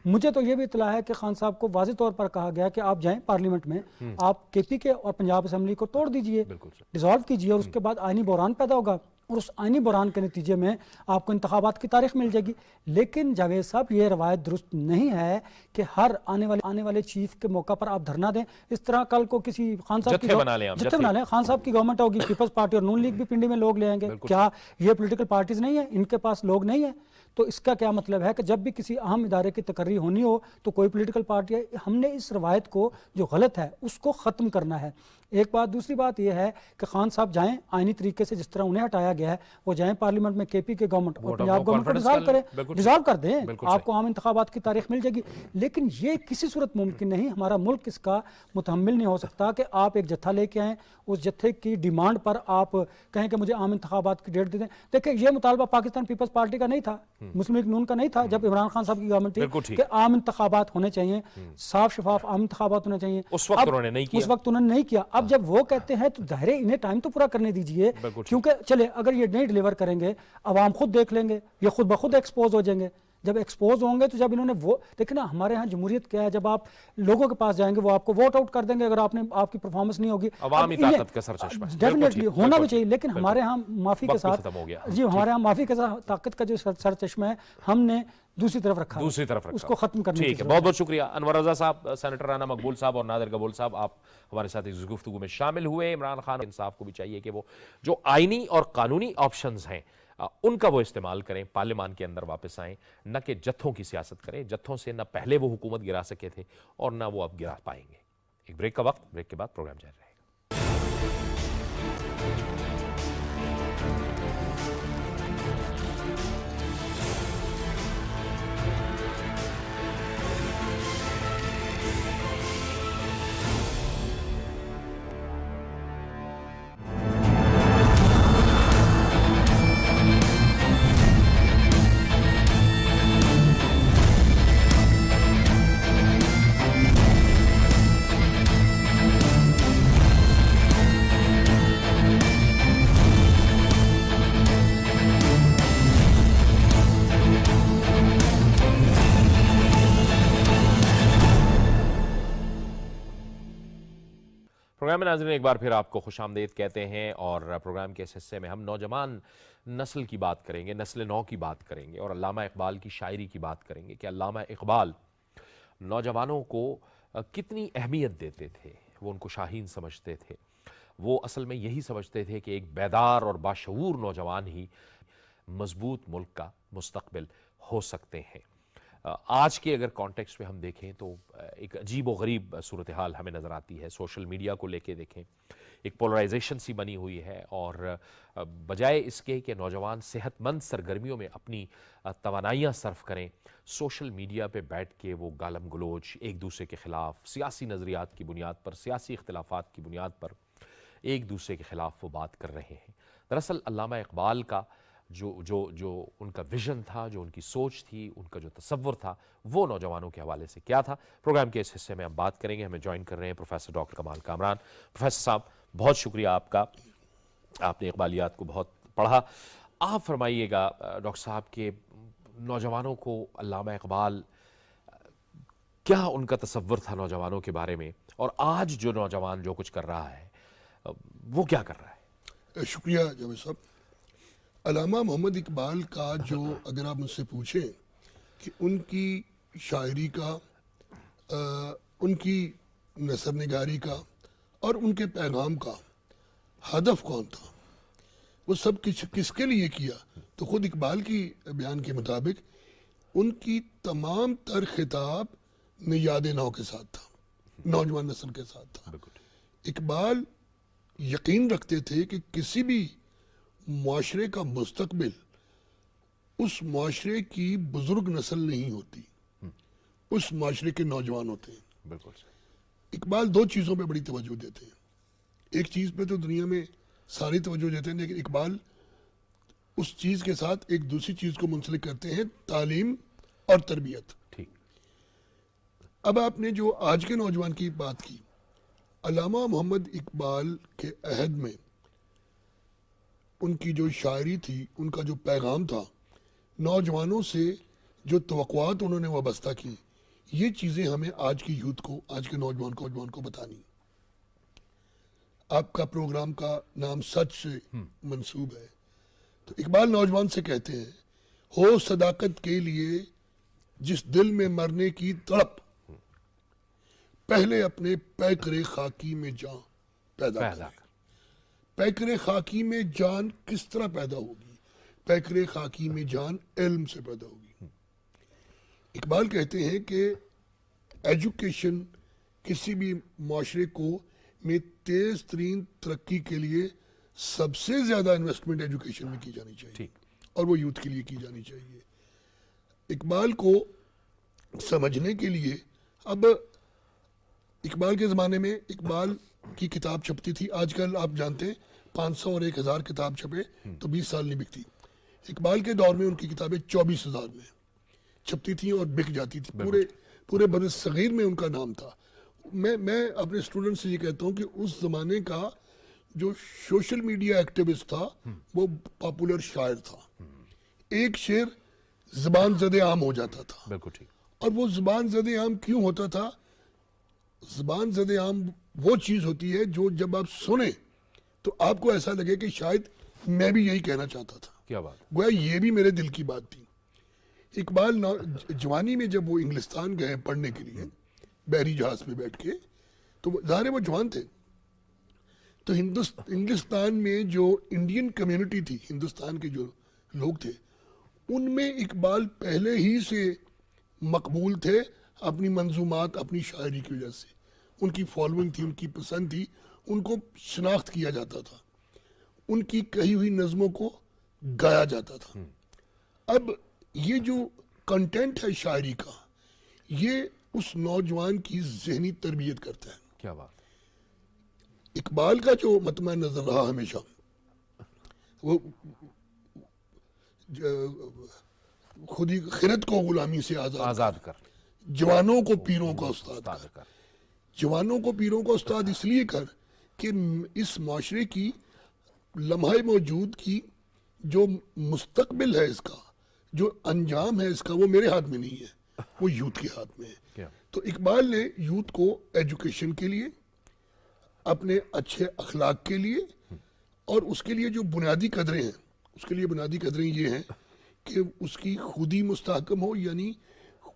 مجھے تو یہ بھی اطلاع ہے کہ خان صاحب کو واضح طور پر کہا گیا کہ آپ جائیں پارلیمنٹ میں، آپ کے پی کے اور پنجاب اسمبلی کو توڑ دیجئے، ڈیزالو کیجئے، اور اس کے بعد آئینی بحران پیدا ہوگا، اور اس آئینی بحران کے نتیجے میں آپ کو انتخابات کی تاریخ مل جائے گی۔ لیکن جاوید صاحب یہ روایت درست نہیں ہے کہ ہر آنے والے چیف کے موقع پر آپ دھرنا دیں۔ اس طرح کل کو کسی خان صاحب کی بنا لیں، خان صاحب کی گورنمنٹ ہوگی، پیپلز پارٹی اور نون لیگ بھی پنڈی میں لوگ لے آئیں گے، کیا یہ پولیٹیکل پارٹیز نہیں ہیں، ان کے پاس لوگ نہیں ہیں؟ تو اس کا کیا مطلب ہے کہ جب بھی کسی اہم ادارے کی تقرری ہونی ہو تو کوئی پولیٹیکل پارٹی ہے، ہم نے اس روایت کو جو غلط ہے اس کو ختم کرنا ہے۔ ایک بات، دوسری بات یہ ہے کہ خان صاحب جائیں آئینی طریقے سے، جس طرح انہیں ہٹایا گیا ہے وہ جائیں پارلیمنٹ میں، کے پی کے گورنمنٹ اور پنجاب گورنمنٹ کو ڈیزالو کر دیں، آپ کو عام انتخابات کی تاریخ مل جائے گی۔ لیکن یہ کسی صورت ممکن نہیں، ہمارا ملک اس کا متحمل نہیں ہو سکتا کہ آپ ایک جتھا لے کے آئیں، اس جتھے کی ڈیمانڈ پر آپ کہیں کہ مجھے عام انتخابات کی ڈیٹ دے دیں۔ دیکھیں یہ مطالبہ پاکستان پیپلز پارٹی کا نہیں تھا، مسلم لیگ نون کا نہیں تھا جب عمران خان صاحب کی گورنمنٹ تھی کہ عام انتخابات ہونے چاہیے، صاف شفاف عام انتخابات ہونے چاہیے، اس وقت انہوں نے نہیں کیا۔ اب جب وہ کہتے ہیں تو ظاہر ہے انہیں ٹائم تو پورا کرنے دیجئے، کیونکہ چلے اگر یہ نہیں ڈیلیور کریں گے عوام خود دیکھ لیں گے، یہ خود بخود ایکسپوز ہو جائیں گے۔ جب ایکسپوز ہوں گے تو جب انہوں نے وہ دیکھیں نا، ہمارے ہاں جمہوریت کیا ہے، جب آپ لوگوں کے پاس جائیں گے وہ آپ کو ووٹ آؤٹ کر دیں گے اگر آپ کی پرفارمنس نہیں ہوگی۔ عوامی طاقت کا سرچشمہ ڈیفینیٹلی ہونا بھی چاہیے، لیکن ہمارے ہاں معافی کے ساتھ ہمارے ہاں معافی کے ساتھ طاقت کا جو سرچشمہ ہے ہم نے دوسری طرف رکھا، اس کو ختم کرنے کی ضرورت ہے۔ بہت بہت شکریہ انور رضا صاحب، سینیٹر رانا مقبول صاحب اور نادر قبول صاحب، آپ ہمارے ساتھ اس گفتگو میں شامل ہوئے۔ عمران خان انصاف کو بھی چاہیے کہ وہ جو آئینی اور قانونی آپشنز ہیں ان کا وہ استعمال کریں، پارلیمان کے اندر واپس آئیں، نہ کہ جتھوں کی سیاست کریں۔ جتھوں سے نہ پہلے وہ حکومت گرا سکے تھے اور نہ وہ اب گرا پائیں گے۔ ایک بریک کا وقت، بریک کے بعد پروگرام جاری رہے گا۔ پروگرام میں ناظرین ایک بار پھر آپ کو خوش آمدید کہتے ہیں، اور پروگرام کے اس حصے میں ہم نوجوان نسل کی بات کریں گے، نسل نو کی بات کریں گے، اور علامہ اقبال کی شاعری کی بات کریں گے کہ علامہ اقبال نوجوانوں کو کتنی اہمیت دیتے تھے۔ وہ ان کو شاہین سمجھتے تھے، وہ اصل میں یہی سمجھتے تھے کہ ایک بیدار اور باشعور نوجوان ہی مضبوط ملک کا مستقبل ہو سکتے ہیں۔ آج کے اگر کانٹیکسٹ میں ہم دیکھیں تو ایک عجیب و غریب صورتحال ہمیں نظر آتی ہے۔ سوشل میڈیا کو لے کے دیکھیں، ایک پولرائزیشن سی بنی ہوئی ہے، اور بجائے اس کے کہ نوجوان صحت مند سرگرمیوں میں اپنی توانائیاں صرف کریں، سوشل میڈیا پہ بیٹھ کے وہ گالم گلوچ ایک دوسرے کے خلاف، سیاسی نظریات کی بنیاد پر، سیاسی اختلافات کی بنیاد پر ایک دوسرے کے خلاف وہ بات کر رہے ہیں۔ دراصل علامہ اقبال کا جو ان کا ویژن تھا، جو ان کی سوچ تھی، ان کا جو تصور تھا، وہ نوجوانوں کے حوالے سے کیا تھا. پروگرام کے اس حصے میں ہم بات کریں گے. ہمیں جوائن کر رہے ہیں پروفیسر ڈاکٹر کمال کامران. پروفیسر صاحب بہت شکریہ آپ کا، آپ نے اقبالیات کو بہت پڑھا. آپ فرمائیے گا ڈاکٹر صاحب کہ نوجوانوں کو علامہ اقبال کیا ان کا تصور تھا نوجوانوں کے بارے میں، اور آج جو نوجوان جو کچھ کر رہا ہے وہ کیا کر رہا ہے؟ شکریہ جاوید صاحب. علامہ محمد اقبال کا جو اگر آپ مجھ سے پوچھیں کہ ان کی شاعری کا، ان کی نثر نگاری کا اور ان کے پیغام کا ہدف کون تھا، وہ سب کس کے لیے کیا، تو خود اقبال کی بیان کے مطابق ان کی تمام تر خطاب نیاد نو کے ساتھ تھا، نوجوان نسل کے ساتھ تھا. اقبال یقین رکھتے تھے کہ کسی بھی معاشرے کا مستقبل اس معاشرے کی بزرگ نسل نہیں ہوتی، اس معاشرے کے نوجوان ہوتے ہیں. بالکل. اقبال دو چیزوں پہ بڑی توجہ دیتے ہیں. ایک چیز پہ تو دنیا میں ساری توجہ دیتے ہیں، لیکن اقبال اس چیز کے ساتھ ایک دوسری چیز کو منسلک کرتے ہیں، تعلیم اور تربیت. ٹھیک. اب آپ نے جو آج کے نوجوان کی بات کی، علامہ محمد اقبال کے عہد میں ان کی جو شاعری تھی، ان کا جو پیغام تھا، نوجوانوں سے جو توقعات انہوں نے وابستہ کی، یہ چیزیں ہمیں آج کی یوتھ کو، آج کے نوجوان کو بتانی. آپ کا پروگرام کا نام سچ سے منسوب ہے، تو اقبال نوجوان سے کہتے ہیں، ہو صداقت کے لیے جس دل میں مرنے کی تڑپ، پہلے اپنے پیکر خاکی میں جان پیدا کر. پیکر خاکی میں جان کس طرح پیدا ہوگی؟ پیکر خاکی میں جان علم سے پیدا ہوگی. اقبال کہتے ہیں کہ ایجوکیشن کسی بھی معاشرے کو میں تیز ترین ترقی کے لیے سب سے زیادہ انویسٹمنٹ ایجوکیشن میں کی جانی چاہیے، اور وہ یوتھ کے لیے کی جانی چاہیے. اقبال کو سمجھنے کے لیے، اب اقبال کے زمانے میں اقبال کی کتاب چھپتی تھی، آج کل آپ جانتے ہیں 500 اور 1000 کتاب چھپے تو 20 سال نہیں بکتی. اقبال کے دور میں ان کی کتابیں 24,000 میں چھپتی تھیں اور بک جاتی تھی. پورے بر صغیر میں ان کا نام تھا. میں اپنے اسٹوڈنٹ سے یہ کہتا ہوں کہ اس زمانے کا جو سوشل میڈیا ایکٹیوسٹ تھا وہ پاپولر شاعر تھا. ایک شعر زبان زد عام ہو جاتا تھا. اور وہ زبان زد عام کیوں ہوتا تھا؟ زبان زد عام وہ چیز ہوتی ہے جو جب آپ سنیں تو آپ کو ایسا لگے کہ شاید میں بھی یہی کہنا چاہتا تھا. کیا بات؟ گویا یہ بھی میرے دل کی بات تھی. اقبال جوانی میں جب وہ انگلستان گئے پڑھنے کے لیے بحری جہاز پہ بیٹھ کے، تو ظاہر وہ جوان تھے، تو انگلستان میں جو انڈین کمیونٹی تھی، ہندوستان کے جو لوگ تھے، ان میں اقبال پہلے ہی سے مقبول تھے اپنی منظومات، اپنی شاعری کی وجہ سے. ان کی فالوئنگ تھی، ان کی پسند تھی، ان کو شناخت کیا جاتا تھا، ان کی کہی ہوئی نظموں کو گایا جاتا تھا. اب یہ جو کنٹینٹ ہے شاعری کا، یہ اس نوجوان کی ذہنی تربیت کرتا ہے. کیا بات؟ اقبال کا جو مطمع نظر رہا ہمیشہ، وہ خودی خرد کو غلامی سے آزاد کر، جوانوں کو پیروں کا استاد کر. جوانوں کو پیروں کا استاد اس لیے کر کہ اس معاشرے کی لمحہ موجود کی جو مستقبل ہے، اس کا جو انجام ہے اس کا، وہ میرے ہاتھ میں نہیں ہے، وہ یوتھ کے ہاتھ میں ہے. تو اقبال نے یوتھ کو ایجوکیشن کے لیے، اپنے اچھے اخلاق کے لیے، اور اس کے لیے جو بنیادی قدریں ہیں، اس کے لیے بنیادی قدریں یہ ہیں کہ اس کی خودی مستحکم ہو، یعنی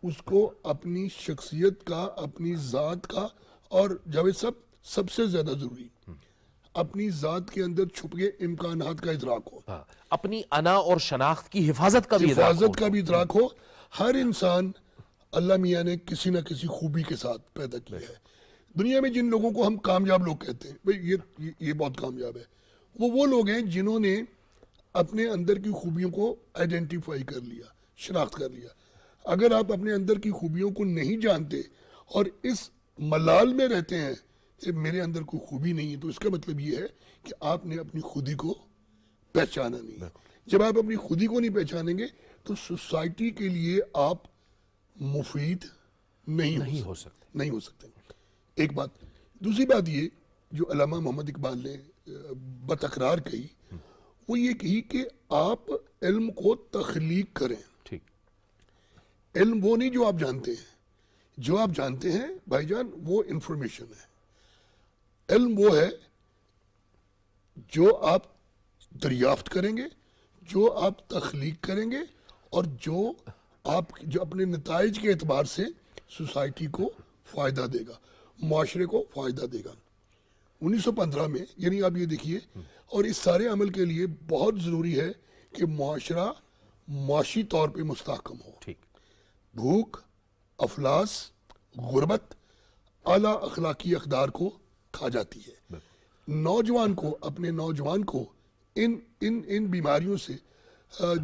اس کو اپنی شخصیت کا، اپنی ذات کا، اور جاوید صاحب سب سے زیادہ ضروری اپنی ذات کے اندر چھپے امکانات کا ادراک ہو، اپنی انا اور شناخت کی حفاظت کا بھی ادراک ہو. ہر انسان اللہ میاں نے کسی نہ کسی خوبی کے ساتھ پیدا کیا ہے. دنیا میں جن لوگوں کو ہم کامیاب لوگ کہتے ہیں، بھئی یہ بہت کامیاب ہے، وہ لوگ ہیں جنہوں نے اپنے اندر کی خوبیوں کو آئیڈینٹیفائی کر لیا، شناخت کر لیا. اگر آپ اپنے اندر کی خوبیوں کو نہیں جانتے اور اس ملال میں رہتے ہیں کہ میرے اندر کوئی خوبی نہیں ہے، تو اس کا مطلب یہ ہے کہ آپ نے اپنی خودی کو پہچانا نہیں ہے. جب آپ اپنی خودی کو نہیں پہچانیں گے تو سوسائٹی کے لیے آپ مفید نہیں ہو سکتے. ایک بات. دوسری بات یہ جو علامہ محمد اقبال نے بتکرار کہی وہ یہ کہی کہ آپ علم کو تخلیق کریں. علم وہ نہیں جو آپ جانتے ہیں. جو آپ جانتے ہیں بھائی جان وہ انفارمیشن ہے. علم وہ ہے جو آپ دریافت کریں گے, جو آپ تخلیق کریں گے, اور جو اپنے نتائج کے اعتبار سے سوسائٹی کو فائدہ دے گا, معاشرے کو فائدہ دے گا. 1915 میں یعنی آپ یہ دیکھیے, اور اس سارے عمل کے لیے بہت ضروری ہے کہ معاشرہ معاشی طور پہ مستحکم ہو. بھوک, افلاس, غربت اعلیٰ اخلاقی اقدار کو کھا جاتی ہے. نوجوان کو, اپنے نوجوان کو ان بیماریوں سے,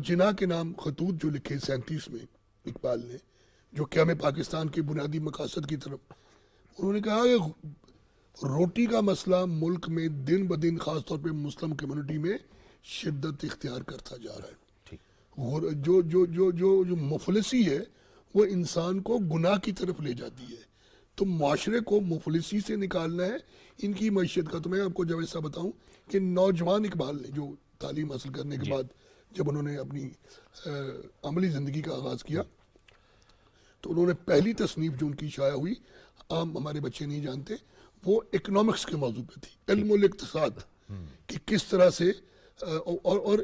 جناح کے نام خطوط جو لکھے 37 میں اقبال نے, جو قیام پاکستان کے بنیادی مقاصد کی طرف, انہوں نے کہا کہ روٹی کا مسئلہ ملک میں دن بدن خاص طور پہ مسلم کمیونٹی میں شدت اختیار کرتا جا رہا ہے. جو مفلسی ہے وہ انسان کو گناہ کی طرف لے جاتی ہے. تو معاشرے کو مفلسی سے نکالنا ہے, ان کی معیشت کا. تو میں آپ کو جب ایسا بتاؤں کہ نوجوان اقبال نے جو تعلیم حاصل کرنے کے بعد جب انہوں نے اپنی عملی زندگی کا آغاز کیا تو انہوں نے پہلی تصنیف جو ان کی شائع ہوئی, عام ہمارے بچے نہیں جانتے, وہ اکنامکس کے موضوع پہ تھی, علم الاقتصاد, کہ کس طرح سے. اور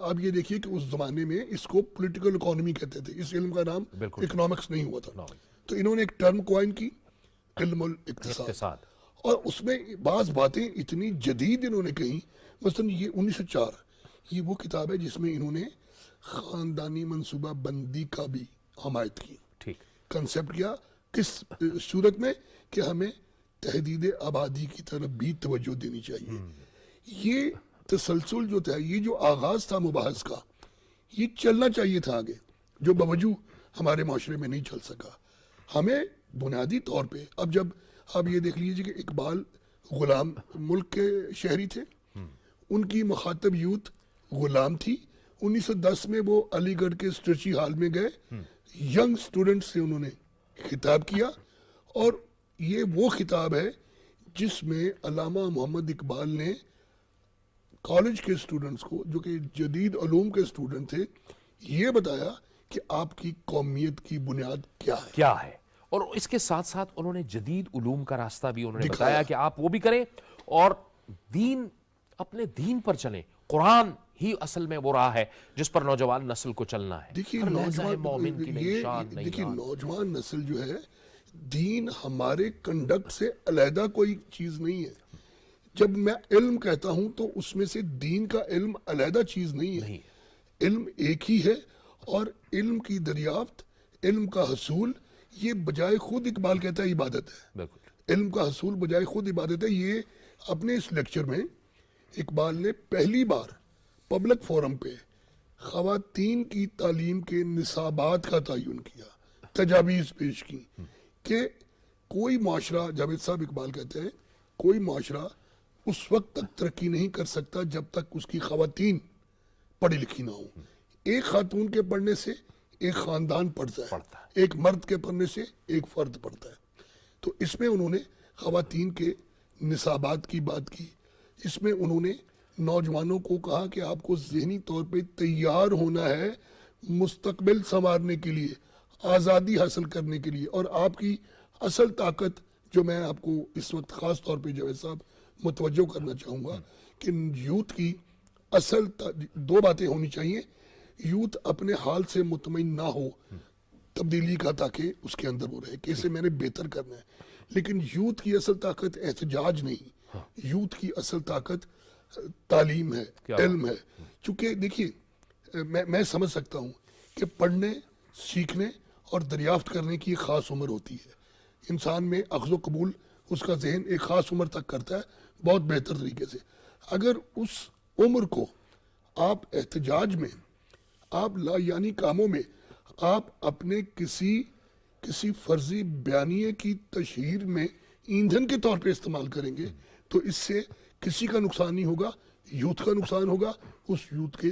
آپ یہ دیکھیے کہ اس زمانے میں اس کو پولیٹیکل اکانومی کہتے تھے, اس علم کا نام اکنامکس نہیں ہوا تھا. تو انہوں نے ایک ٹرم کوائن کی, علم الاقتصاد, اور اس میں بعض باتیں اتنی جدید انہوں نے کہیں. مثلا یہ 1904 یہ وہ کتاب ہے جس میں انہوں نے خاندانی منصوبہ بندی کا بھی حمایت کی. کنسپٹ کیا کس صورت میں کہ ہمیں تحدید آبادی کی طرف بھی توجہ دینی چاہیے. یہ تسلسل جو تھا, یہ جو آغاز تھا مباحث کا, یہ چلنا چاہیے تھا آگے, جو باوجود ہمارے معاشرے میں نہیں چل سکا. ہمیں بنیادی طور پہ اب جب آپ یہ دیکھ لیجیے کہ اقبال غلام ملک کے شہری تھے, ان کی مخاطب یوتھ غلام تھی. 1910 میں وہ علی گڑھ کے اسٹرچی ہال میں گئے, ینگ اسٹوڈنٹ سے انہوں نے خطاب کیا, اور یہ وہ خطاب ہے جس میں علامہ محمد اقبال نے کالج کے اسٹوڈنٹس کو, جو کہ جدید علوم کے اسٹوڈنٹ تھے, یہ بتایا کہ آپ کی قومیت کی بنیاد کیا ہے. اور اس کے ساتھ ساتھ انہوں نے جدید علوم کا راستہ بھی انہوں نے بتایا کہ آپ وہ بھی کریں, اور اپنے دین پر چلیں. قرآن ہی اصل میں وہ راہ ہے جس پر نوجوان نسل کو چلنا ہے. دیکھیے نوجوان نسل جو ہے, دین ہمارے کنڈکٹ سے علیحدہ کوئی چیز نہیں ہے. جب میں علم کہتا ہوں تو اس میں سے دین کا علم علیحدہ چیز نہیں ہے. علم ایک ہی ہے, اور علم کی دریافت, علم کا حصول, یہ بجائے خود اقبال کہتا ہے عبادت ہے. علم کا حصول بجائے خود عبادت ہے. یہ اپنے اس لیکچر میں اقبال نے پہلی بار پبلک فورم پہ خواتین کی تعلیم کے نصابات کا تعین کیا, تجاویز پیش کی کہ کوئی معاشرہ, جاوید صاحب اقبال کہتے ہیں, کوئی معاشرہ اس وقت تک ترقی نہیں کر سکتا جب تک اس کی خواتین پڑھی لکھی نہ ہوں. ایک خاتون کے پڑھنے سے ایک خاندان پڑھتا ہے, ایک مرد کے پڑھنے سے ایک فرد پڑھتا ہے. تو اس میں انہوں نے خواتین کے نصابات کی بات کی. اس میں انہوں نے نوجوانوں کو کہا کہ آپ کو ذہنی طور پہ تیار ہونا ہے مستقبل سنوارنے کے لیے, آزادی حاصل کرنے کے لیے. اور آپ کی اصل طاقت, جو میں آپ کو اس وقت خاص طور پہ جاوید صاحب متوجہ کرنا چاہوں گا, کہ یوتھ کی اصل دو باتیں ہونی چاہیے. یوتھ اپنے حال سے مطمئن نہ ہو تبدیلی کا, تاکہ اس کے اندر وہ رہے کہ اسے میں نے بہتر کرنا ہے. لیکن یوتھ کی اصل طاقت احتجاج نہیں, یوتھ کی اصل طاقت تعلیم ہے, علم ہے. چونکہ دیکھیے میں سمجھ سکتا ہوں کہ پڑھنے, سیکھنے اور دریافت کرنے کی ایک خاص عمر ہوتی ہے. انسان میں اخذ و قبول اس کا ذہن ایک خاص عمر تک کرتا ہے بہت بہتر طریقے سے. اگر اس عمر کو آپ احتجاج میں, آپ لا یعنی کاموں میں, آپ اپنے کسی فرضی بیانیے کی تشہیر میں ایندھن کے طور پہ استعمال کریں گے تو اس سے کسی کا نقصان نہیں ہوگا, یوتھ کا نقصان ہوگا, اس یوتھ کے